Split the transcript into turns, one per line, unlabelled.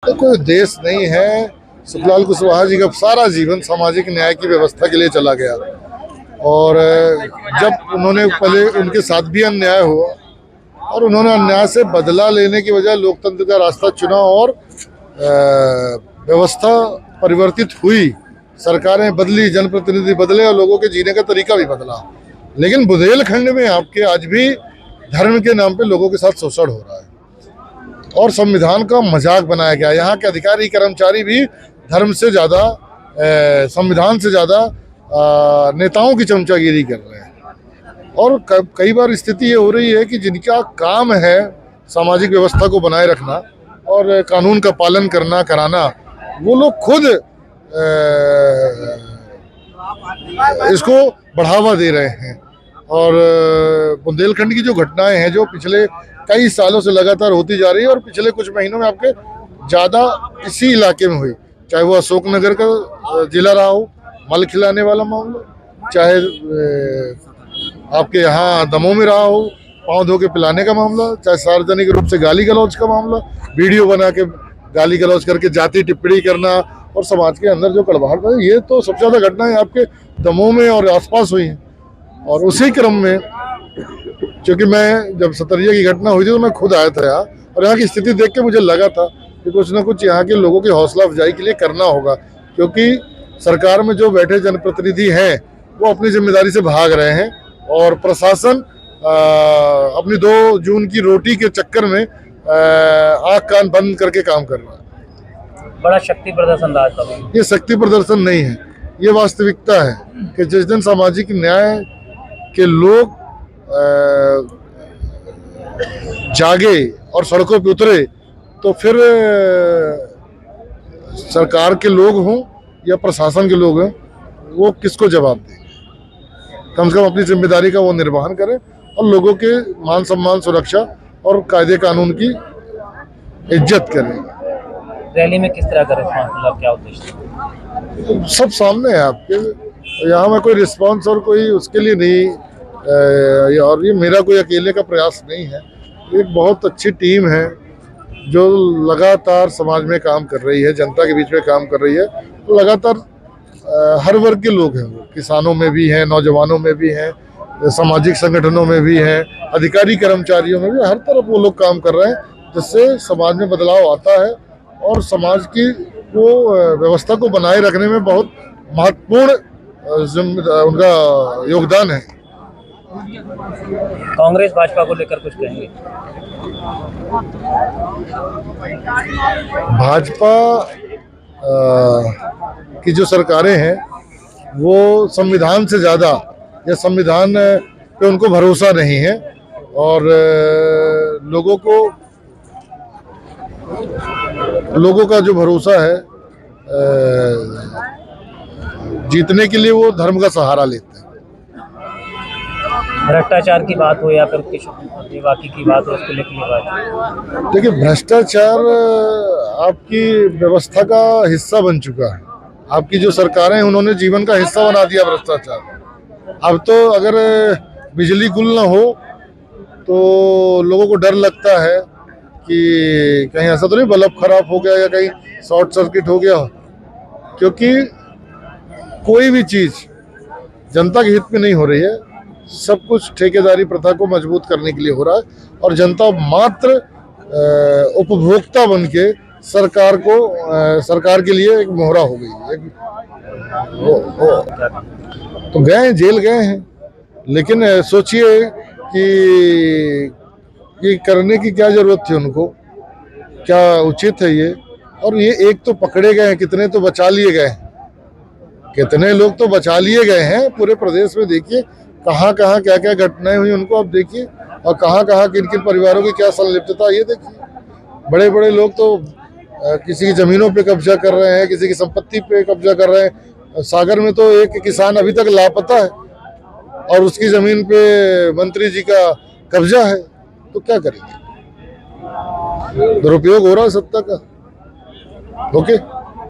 तो कोई देश नहीं है। सुखलाल कुशवाहा जी का सारा जीवन सामाजिक न्याय की व्यवस्था के लिए चला गया और जब उन्होंने पहले उनके साथ भी अन्याय हुआ और उन्होंने अन्याय से बदला लेने की बजाय लोकतंत्र का रास्ता चुना और व्यवस्था परिवर्तित हुई, सरकारें बदली, जनप्रतिनिधि बदले और लोगों के जीने का तरीका भी बदला। लेकिन बुंदेलखंड में आपके आज भी धर्म के नाम पे लोगों के साथ शोषण हो रहा है और संविधान का मजाक बनाया गया। यहाँ के अधिकारी कर्मचारी भी धर्म से ज़्यादा, संविधान से ज़्यादा नेताओं की चमचागिरी कर रहे हैं। और कई बार स्थिति ये हो रही है कि जिनका काम है सामाजिक व्यवस्था को बनाए रखना और कानून का पालन करना कराना, वो लोग खुद इसको बढ़ावा दे रहे हैं। और बुंदेलखंड की जो घटनाएं हैं जो पिछले कई सालों से लगातार होती जा रही है और पिछले कुछ महीनों में आपके ज़्यादा इसी इलाके में हुई, चाहे वो अशोकनगर का जिला रहा हो, मल खिलाने वाला मामला, चाहे आपके यहाँ दमोह में रहा हो, पाँव धो के पिलाने का मामला, चाहे सार्वजनिक रूप से गाली गलौज का मामला, वीडियो बना के गाली गलौज करके जाति टिप्पणी करना और समाज के अंदर जो कड़वाहट है, ये तो सबसे ज़्यादा घटनाएं आपके दमोह में और आसपास हुई हैं। और उसी क्रम में क्योंकि मैं जब सतरिया की घटना हुई थी तो मैं खुद आया था यहाँ और यहाँ की स्थिति देख के मुझे लगा था कि कुछ ना कुछ यहाँ के लोगों की हौसला अफजाई के लिए करना होगा, क्योंकि सरकार में जो बैठे जनप्रतिनिधि हैं वो अपनी जिम्मेदारी से भाग रहे हैं और प्रशासन अपनी 2 जून की रोटी के चक्कर में आँख कान बंद करके काम कर रहा है।
बड़ा शक्ति प्रदर्शन रहा था।
ये शक्ति प्रदर्शन नहीं है, ये वास्तविकता है कि जिस दिन सामाजिक न्याय के लोग जागे और सड़कों पे उतरे तो फिर सरकार के लोग हों या प्रशासन के लोग हों, वो किसको जवाब दें। कम से कम अपनी जिम्मेदारी का वो निर्वहन करें और लोगों के मान सम्मान, सुरक्षा और कायदे कानून की इज्जत करें।
रैली में किस तरह का रिस्पॉन्स मिला, क्या उद्देश्य?
सब सामने है आपके, यहाँ में कोई रिस्पॉन्स और कोई उसके लिए नहीं, और ये मेरा कोई अकेले का प्रयास नहीं है। एक बहुत अच्छी टीम है जो लगातार समाज में काम कर रही है, जनता के बीच में काम कर रही है। तो लगातार हर वर्ग के लोग हैं, वो किसानों में भी हैं, नौजवानों में भी हैं, सामाजिक संगठनों में भी हैं, अधिकारी कर्मचारियों में भी, हर तरफ वो लोग काम कर रहे हैं, जिससे समाज में बदलाव आता है और समाज की वो व्यवस्था को बनाए रखने में बहुत महत्वपूर्ण उनका योगदान है।
कांग्रेस भाजपा को लेकर कुछ कहेंगे?
भाजपा की जो सरकारें हैं वो संविधान से ज़्यादा या संविधान पे उनको भरोसा नहीं है और लोगों का जो भरोसा है जीतने के लिए वो धर्म का सहारा लेते हैं।
भ्रष्टाचार की बात हो या फिर बाकी की बात हो, उसको लेकर बात।
देखिए, भ्रष्टाचार आपकी व्यवस्था का हिस्सा बन चुका है। आपकी जो सरकारें हैं उन्होंने जीवन का हिस्सा बना दिया भ्रष्टाचार। अब तो अगर बिजली गुल ना हो तो लोगों को डर लगता है कि कहीं ऐसा तो नहीं बल्ब खराब हो गया या कहीं शॉर्ट सर्किट हो गया, क्योंकि कोई भी चीज़ जनता के हित में नहीं हो रही है। सब कुछ ठेकेदारी प्रथा को मजबूत करने के लिए हो रहा है और जनता मात्र उपभोक्ता बन के सरकार के लिए एक मोहरा हो गई। तो गए हैं, जेल गए हैं, लेकिन सोचिए कि ये करने की क्या जरूरत थी उनको, क्या उचित है ये। और ये एक तो पकड़े गए हैं, कितने तो बचा लिए गए हैं, कितने लोग तो बचा लिए गए हैं। पूरे प्रदेश में देखिए कहाँ कहाँ क्या क्या घटनाएं हुई उनको आप देखिए, और कहाँ कहाँ किन किन परिवारों की क्या संलिप्तता ये देखिए। बड़े बड़े लोग तो किसी की जमीनों पे कब्जा कर रहे हैं, किसी की संपत्ति पे कब्जा कर रहे हैं। सागर में तो एक किसान अभी तक लापता है और उसकी जमीन पे मंत्री जी का कब्जा है, तो क्या करेंगे। दुरुपयोग हो रहा है सत्ता का। ओके।